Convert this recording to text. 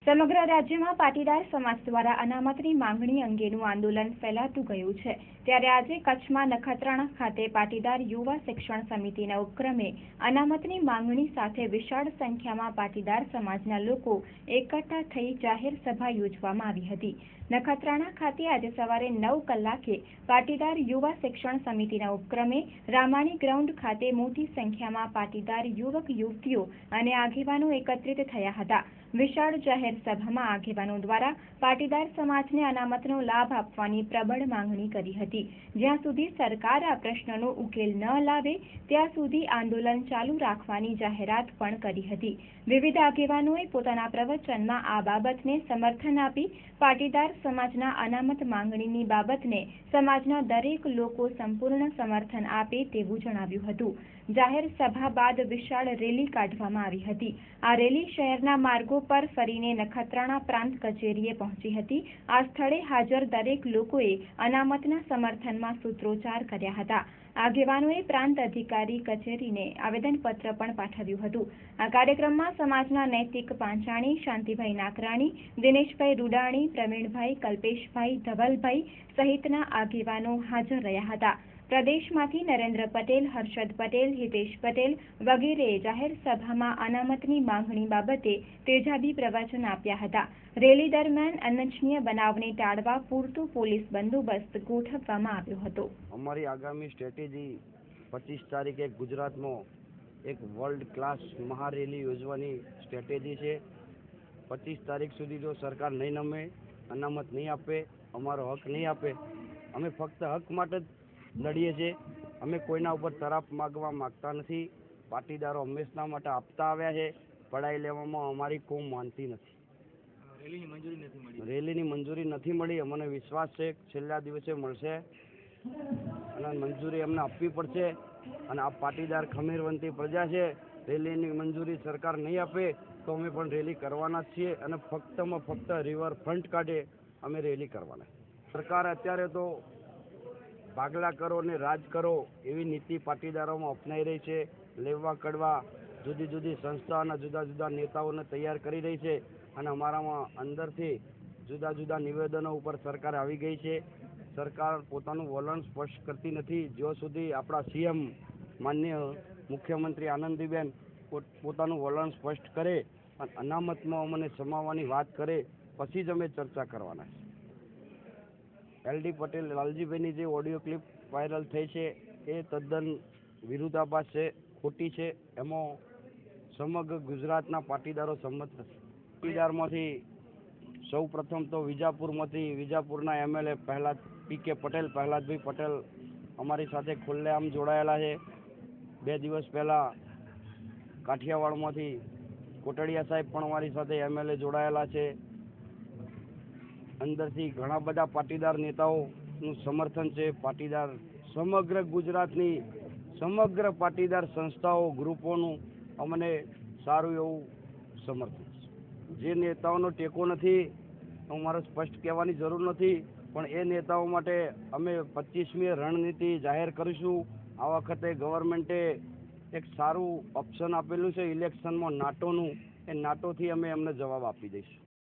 સમગ્ર રાજ્યમાં પાટીદાર સમાજ દ્વારા અનામતની માંગણી અંગેનું આંદોલન ફેલાતું ગયું છે ત્યારે આજે કચ્છમાં નખત્રાણા ખાતે પાટીદાર યુવા શિક્ષણ સમિતિના ઉપક્રમે અનામતની માંગણી સાથે વિશાળ સંખ્યામાં પાટીદાર સમાજના લોકો એકઠા થઈ જાહેર સભા યોજવામાં આવી હતી। નખત્રાણા ખાતે આજે સવારે 9 કલાકે પાટીદાર યુવા શિક્ષણ સમિતિના ઉપક્રમે રામાણી ગ્રાઉન્ડ ખાતે મોટી સંખ્યામાં પાટીદાર યુવક યુવતીઓ અને આગેવાનો એકત્રિત થયા હતા। વિશાળ જાહેર સભામાં આગેવાનો દ્વારા પાટીદાર સમાજને અનામતનો લાભ આપવાની પ્રબળ માંગણી કરી હતી। જ્યાં સુધી સરકાર આ પ્રશ્નનો ઉકેલ ન લાવે ત્યાં સુધી આંદોલન ચાલુ રાખવાની જાહેરાત પણ કરી હતી। વિવિધ આગેવાનોએ પોતાના પ્રવચનમાં આ બાબતને સમર્થન આપી પાટીદાર સમાજના અનામત માંગણીની બાબતને સમાજના દરેક લોકો સંપૂર્ણ સમર્થન આપે તેવું જણાવ્યું હતું। જાહેર સભા બાદ વિશાળ રેલી કાઢવામાં આવી હતી। આ રેલી શહેરના માર્ગો પર ફરીને નખત્રાણા પ્રાંત કચેરીએ પહોંચી હતી। આ સ્થળે હાજર દરેક લોકોએ અનામતના સમર્થનમાં સૂત્રોચ્ચાર કર્યા હતા। આગેવાનોએ પ્રાંત અધિકારી કચેરીને આવેદનપત્ર પણ પાઠવ્યું હતું। આ કાર્યક્રમમાં સમાજના નૈતિક પાંચાણી, શાંતિભાઈ નાકરાણી, દિનેશભાઈ રૂડાણી, પ્રવીણભાઈ, કલ્પેશભાઈ, ધવલભાઈ સહિતના આગેવાનો હાજર રહ્યા હતા। પ્રદેશમાંથી નરેન્દ્ર પટેલ, હર્ષદ પટેલ, હિતેશ પટેલ વગેરેએ જાહેર સભામાં અનામતની માંગણી બાબતે તેજાબી પ્રવચન આપ્યા હતા। રેલી દરમિયાન અનિચ્છનીય બનાવને ટાળવા પૂરતો પોલીસ બંદોબસ્ત ગોઠવવામાં આવ્યો હતો। અમારી આગામી સ્ટ્રેટેજી 25 તારીખે ગુજરાતમાં એક વર્લ્ડ ક્લાસ મહારેલી યોજવાની સ્ટ્રેટેજી છે। 25 તારીખ સુધી જો સરકાર નહીં નમે, અનામત નહીં આપે, અમારો હક નહીં આપે, અમે ફક્ત હક માટે જ લડીએ છીએ। અમે કોઈના ઉપર તરાપ માગવા માગતા નથી। પાટીદારો હંમેશા માટે આપતા આવ્યા છે। પડાઈ લેવામાં અમારી કોમ માનતી નથી। રેલીની મંજૂરી નથી મળી। અમને વિશ્વાસ છે કે છેલ્લા દિવસે મળશે અને મંજૂરી અમને આપવી પડશે। અને આ પાટીદાર ખમીરવંતી પ્રજા છે। રેલીની મંજૂરી સરકાર નહીં આપે તો અમે પણ રેલી કરવાના જ છીએ અને ફક્તમાં ફક્ત રિવરફ્રન્ટ કાઢે અમે રેલી કરવાના। સરકાર અત્યારે તો ભાગલા કરો ને રાજ કરો એવી નીતિ પાટીદારોમાં અપનાવી રહી છે। લેવા કડવા જુદી જુદી સંસ્થાઓના જુદા જુદા નેતાઓને તૈયાર કરી રહી છે અને અમારામાં અંદરથી જુદા જુદા નિવેદનો ઉપર સરકાર આવી ગઈ છે। સરકાર પોતાનું વલણ સ્પષ્ટ કરતી નથી। જ્યાં સુધી આપણા સીએમ માનનીય મુખ્યમંત્રી આનંદીબેન પોતાનું વલણ સ્પષ્ટ કરે અને અનામતમાં અમને સમાવવાની વાત કરે પછી જ અમે ચર્ચા કરવાના છે। LD પટેલ લાલજીભાઈની જે ઓડિયો ક્લિપ વાયરલ થઈ છે એ તદ્દન વિરુદ્ધાભાસ છે, ખોટી છે। એમાં સમગ્ર ગુજરાતના પાટીદારો સંમત નથી। પાટીદારમાંથી સૌ પ્રથમ તો વિજાપુરના MLA PK પટેલ, પ્રહલાદભાઈ પટેલ અમારી સાથે ખુલ્લેઆમ જોડાયેલા છે। 2 દિવસ પહેલાં કાઠિયાવાડમાંથી કોટડિયા સાહેબ પણ અમારી સાથે MLA જોડાયેલા છે। અંદરથી ઘણા બધા પાટીદાર નેતાઓનું સમર્થન છે। પાટીદાર સમગ્ર ગુજરાતની સમગ્ર પાટીદાર સંસ્થાઓ ગ્રુપોનું અમને સારું એવું સમર્થન છે। જે નેતાઓનો ટેકો નથી મારે સ્પષ્ટ કહેવાની જરૂર નથી, પણ એ નેતાઓ માટે અમે 25મી રણનીતિ જાહેર કરીશું। આ વખતે ગવર્મેન્ટે એક સારું ઓપ્શન આપેલું છે ઇલેક્શનમાં નાટોનું, એ નાટોથી અમે એમને જવાબ આપી દઈશું।